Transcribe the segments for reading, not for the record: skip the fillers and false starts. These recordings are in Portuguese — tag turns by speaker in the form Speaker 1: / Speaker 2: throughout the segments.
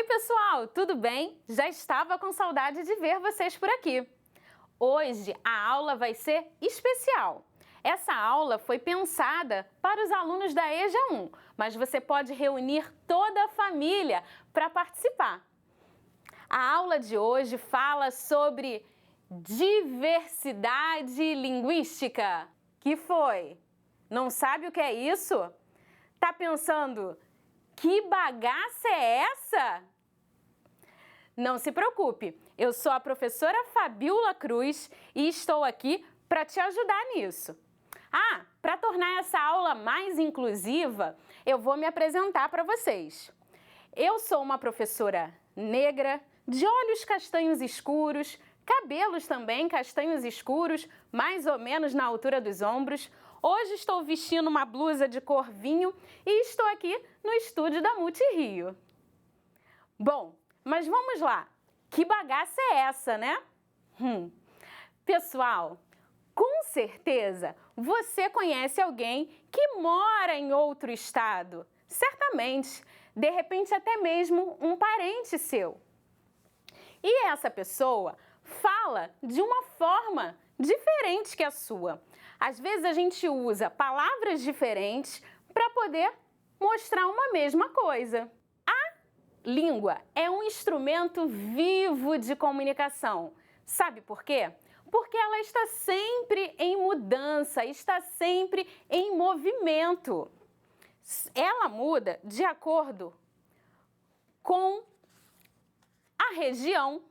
Speaker 1: Oi, pessoal, tudo bem? Já estava com saudade de ver vocês por aqui. Hoje a aula vai ser especial. Essa aula foi pensada para os alunos da EJA 1, mas você pode reunir toda a família para participar. A aula de hoje fala sobre diversidade linguística. Que foi? Não sabe o que é isso? Tá pensando, que bagaça é essa? Não se preocupe, eu sou a professora Fabiola Cruz e estou aqui para te ajudar nisso. Para tornar essa aula mais inclusiva, eu vou me apresentar para vocês. Eu sou uma professora negra, de olhos castanhos escuros, cabelos também castanhos escuros, mais ou menos na altura dos ombros. Hoje estou vestindo uma blusa de cor vinho e estou aqui no estúdio da Multirio. Bom, mas vamos lá. Que bagaça é essa, né? Pessoal, com certeza você conhece alguém que mora em outro estado. Certamente, de repente até mesmo um parente seu. E essa pessoa fala de uma forma diferente que a sua. Às vezes a gente usa palavras diferentes para poder mostrar uma mesma coisa. A língua é um instrumento vivo de comunicação. Sabe por quê? Porque ela está sempre em mudança, está sempre em movimento. Ela muda de acordo com a região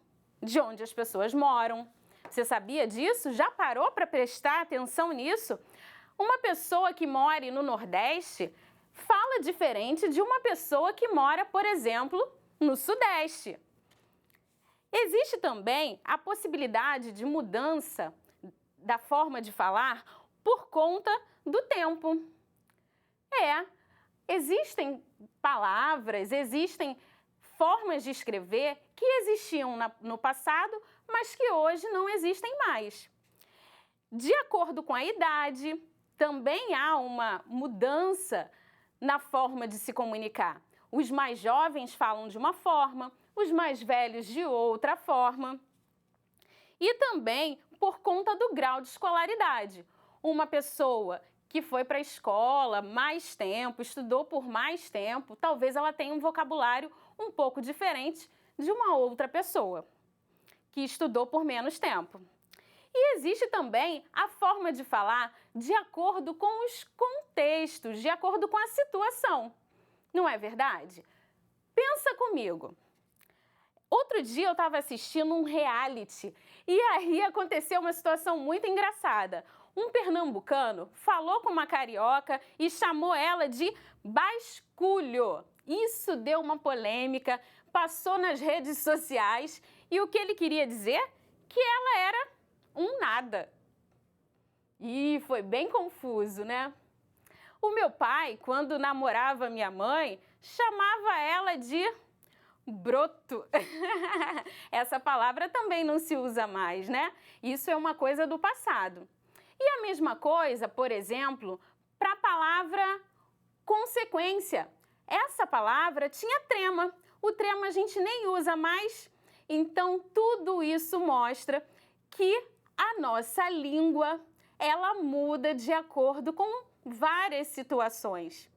Speaker 1: de onde as pessoas moram. Você sabia disso? Já parou para prestar atenção nisso? Uma pessoa que mora no Nordeste fala diferente de uma pessoa que mora, por exemplo, no Sudeste. Existe também a possibilidade de mudança da forma de falar por conta do tempo. Existem palavras, existem formas de escrever que existiam no passado, mas que hoje não existem mais. De acordo com a idade, também há uma mudança na forma de se comunicar. Os mais jovens falam de uma forma, os mais velhos de outra forma. E também por conta do grau de escolaridade. Uma pessoa que foi para a escola mais tempo, estudou por mais tempo, talvez ela tenha um vocabulário um pouco diferente de uma outra pessoa que estudou por menos tempo. E existe também a forma de falar de acordo com os contextos, de acordo com a situação. Não é verdade? Pensa comigo. Outro dia eu estava assistindo um reality e aí aconteceu uma situação muito engraçada. Um pernambucano falou com uma carioca e chamou ela de basculho. Isso deu uma polêmica, passou nas redes sociais e o que ele queria dizer? Que ela era um nada. E foi bem confuso, né? O meu pai, quando namorava minha mãe, chamava ela de broto. Essa palavra também não se usa mais, né? Isso é uma coisa do passado. E a mesma coisa, por exemplo, para a palavra consequência. Essa palavra tinha trema. O trema a gente nem usa mais. Então, tudo isso mostra que a nossa língua, ela muda de acordo com várias situações.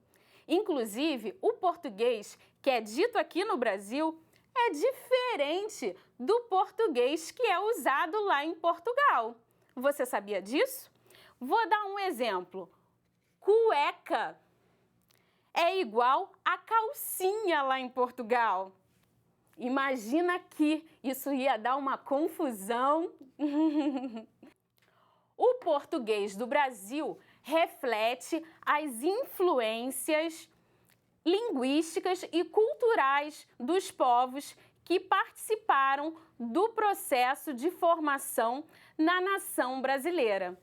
Speaker 1: Inclusive, o português que é dito aqui no Brasil é diferente do português que é usado lá em Portugal. Você sabia disso? Vou dar um exemplo. Cueca é igual a calcinha lá em Portugal. Imagina que isso ia dar uma confusão. O português do Brasil reflete as influências linguísticas e culturais dos povos que participaram do processo de formação na nação brasileira.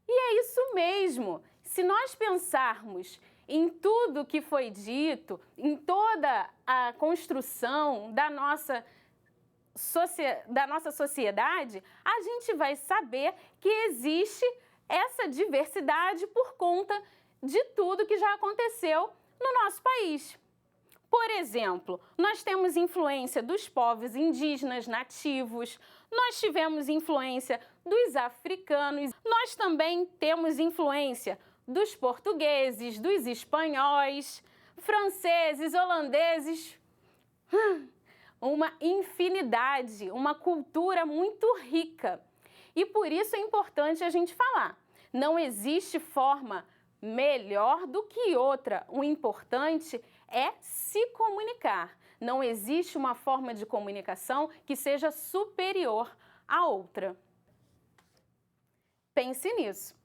Speaker 1: E é isso mesmo. Se nós pensarmos em tudo que foi dito, em toda a construção da nossa sociedade, a gente vai saber que existe essa diversidade por conta de tudo que já aconteceu no nosso país. Por exemplo, nós temos influência dos povos indígenas nativos, nós tivemos influência dos africanos, nós também temos influência dos portugueses, dos espanhóis, franceses, holandeses, uma infinidade, uma cultura muito rica. E por isso é importante a gente falar. Não existe forma melhor do que outra. O importante é se comunicar. Não existe uma forma de comunicação que seja superior à outra. Pense nisso.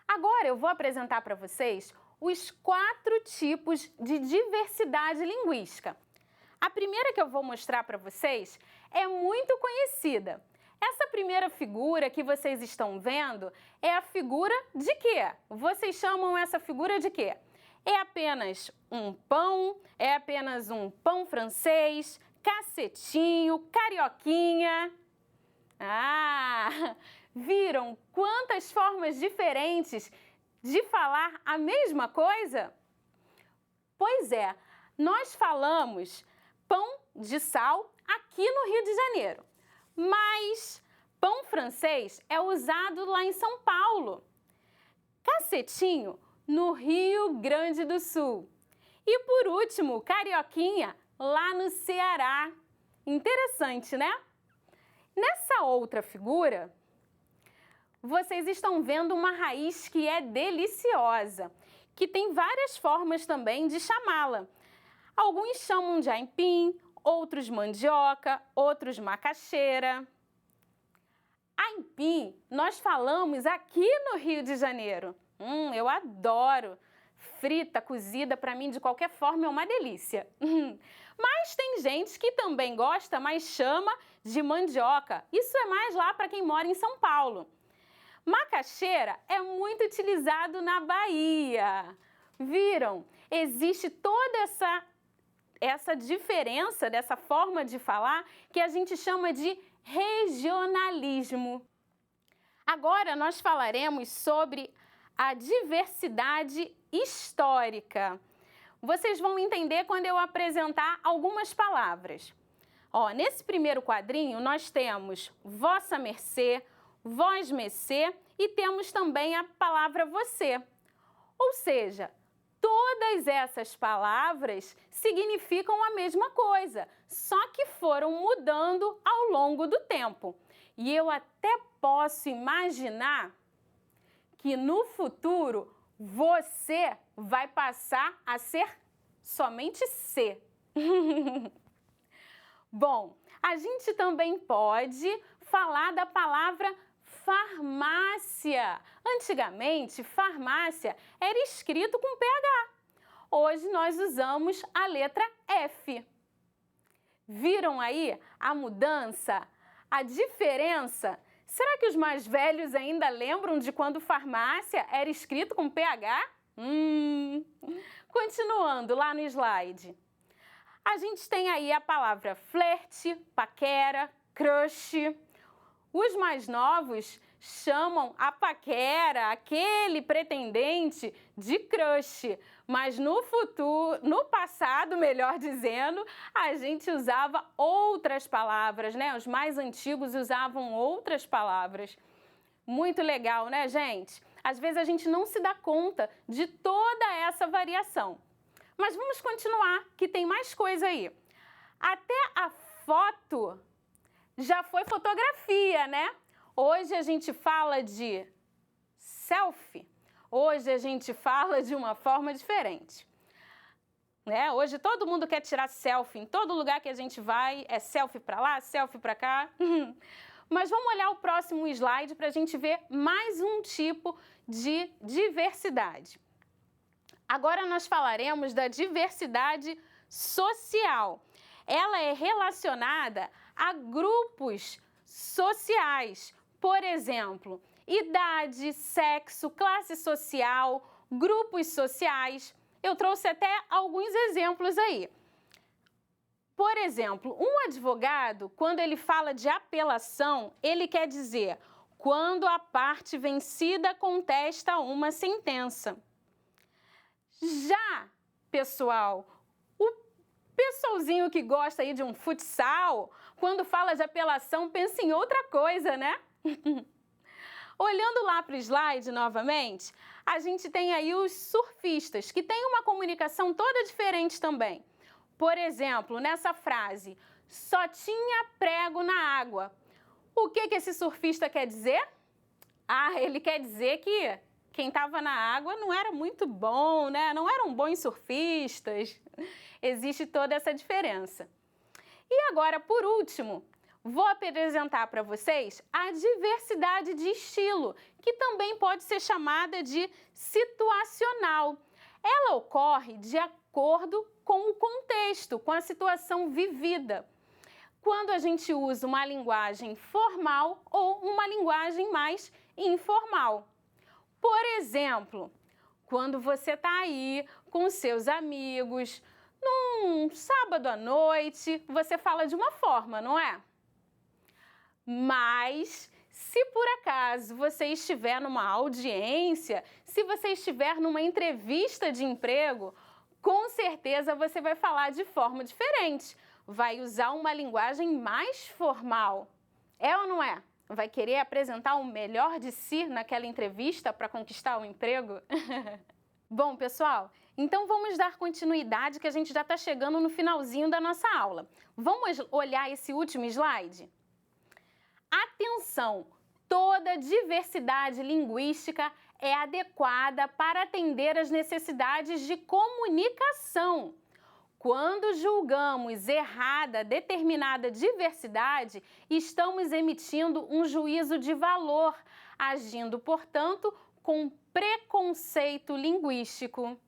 Speaker 1: Agora eu vou apresentar para vocês os 4 tipos de diversidade linguística. A primeira que eu vou mostrar para vocês é muito conhecida. Essa primeira figura que vocês estão vendo é a figura de quê? Vocês chamam essa figura de quê? É apenas um pão? É apenas um pão francês? Cacetinho? Carioquinha? Ah, viram quantas formas diferentes de falar a mesma coisa? Pois é, nós falamos pão de sal aqui no Rio de Janeiro, mas pão francês é usado lá em São Paulo, cacetinho no Rio Grande do Sul e, por último, carioquinha lá no Ceará. Interessante, né? Nessa outra figura, vocês estão vendo uma raiz que é deliciosa, que tem várias formas também de chamá-la. Alguns chamam de aipim, outros mandioca, outros macaxeira. Aipim nós falamos aqui no Rio de Janeiro. Eu adoro. Frita, cozida, para mim de qualquer forma é uma delícia. Mas tem gente que também gosta, mas chama de mandioca. Isso é mais lá para quem mora em São Paulo. Macaxeira é muito utilizado na Bahia. Viram? Existe toda essa diferença dessa forma de falar que a gente chama de regionalismo. Agora nós falaremos sobre a diversidade histórica. Vocês vão entender quando eu apresentar algumas palavras. Nesse primeiro quadrinho nós temos vossa mercê, vós mercê e temos também a palavra você. Ou seja, todas essas palavras significam a mesma coisa, só que foram mudando ao longo do tempo. E eu até posso imaginar que no futuro você vai passar a ser somente C. Bom, a gente também pode falar da palavra farmácia. Antigamente, farmácia era escrito com PH. Hoje nós usamos a letra F. Viram aí a mudança, a diferença? Será que os mais velhos ainda lembram de quando farmácia era escrito com PH? Continuando lá no slide. A gente tem aí a palavra flerte, paquera, crush. Os mais novos chamam a paquera, aquele pretendente, de crush. Mas no passado, melhor dizendo, a gente usava outras palavras, né? Os mais antigos usavam outras palavras. Muito legal, né, gente? Às vezes a gente não se dá conta de toda essa variação. Mas vamos continuar, que tem mais coisa aí. Até a foto já foi fotografia, né? Hoje a gente fala de selfie. Hoje a gente fala de uma forma diferente. Hoje todo mundo quer tirar selfie. Em todo lugar que a gente vai é selfie para lá, selfie para cá. Mas vamos olhar o próximo slide para a gente ver mais um tipo de diversidade. Agora nós falaremos da diversidade social. Ela é relacionada a grupos sociais, por exemplo, idade, sexo, classe social, grupos sociais. Eu trouxe até alguns exemplos aí. Por exemplo, um advogado, quando ele fala de apelação, ele quer dizer quando a parte vencida contesta uma sentença. Já, pessoal, Pessoalzinho que gosta aí de um futsal, quando fala de apelação, pensa em outra coisa, né? Olhando lá para o slide novamente, a gente tem aí os surfistas, que têm uma comunicação toda diferente também. Por exemplo, nessa frase, só tinha prego na água. O que esse surfista quer dizer? Ah, ele quer dizer que quem estava na água não era muito bom, né? Não eram bons surfistas. Existe toda essa diferença. E agora, por último, vou apresentar para vocês a diversidade de estilo, que também pode ser chamada de situacional. Ela ocorre de acordo com o contexto, com a situação vivida. Quando a gente usa uma linguagem formal ou uma linguagem mais informal. Por exemplo, quando você está aí com seus amigos, num sábado à noite, você fala de uma forma, não é? Mas, se por acaso você estiver numa audiência, se você estiver numa entrevista de emprego, com certeza você vai falar de forma diferente. Vai usar uma linguagem mais formal. É ou não é? Vai querer apresentar o melhor de si naquela entrevista para conquistar o emprego? Bom, pessoal, então vamos dar continuidade que a gente já está chegando no finalzinho da nossa aula. Vamos olhar esse último slide? Atenção! Toda diversidade linguística é adequada para atender às necessidades de comunicação. Quando julgamos errada determinada diversidade, estamos emitindo um juízo de valor, agindo, portanto, com preconceito linguístico.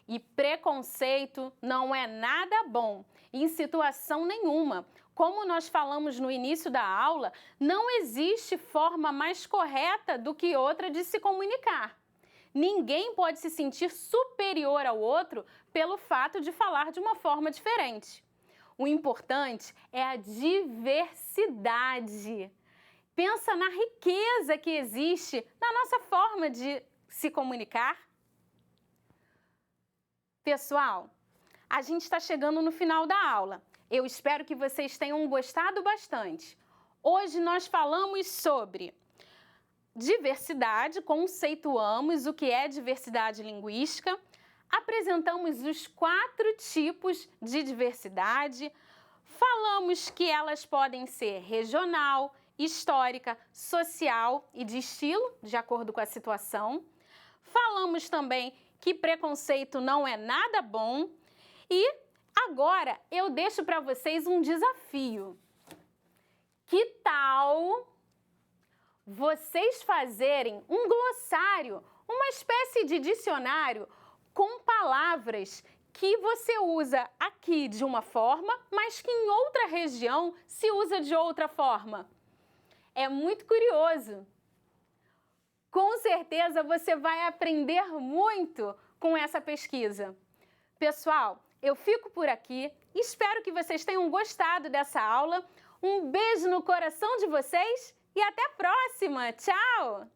Speaker 1: E preconceito não é nada bom, em situação nenhuma. Como nós falamos no início da aula, não existe forma mais correta do que outra de se comunicar. Ninguém pode se sentir superior ao outro pelo fato de falar de uma forma diferente. O importante é a diversidade. Pensa na riqueza que existe na nossa forma de se comunicar. Pessoal, a gente está chegando no final da aula. Eu espero que vocês tenham gostado bastante. Hoje nós falamos sobre diversidade, conceituamos o que é diversidade linguística, apresentamos os 4 tipos de diversidade, falamos que elas podem ser regional, histórica, social e de estilo, de acordo com a situação. Falamos também que preconceito não é nada bom e agora eu deixo para vocês um desafio. Que tal vocês fazerem um glossário, uma espécie de dicionário com palavras que você usa aqui de uma forma, mas que em outra região se usa de outra forma? É muito curioso. Com certeza você vai aprender muito com essa pesquisa. Pessoal, eu fico por aqui. Espero que vocês tenham gostado dessa aula. Um beijo no coração de vocês e até a próxima! Tchau!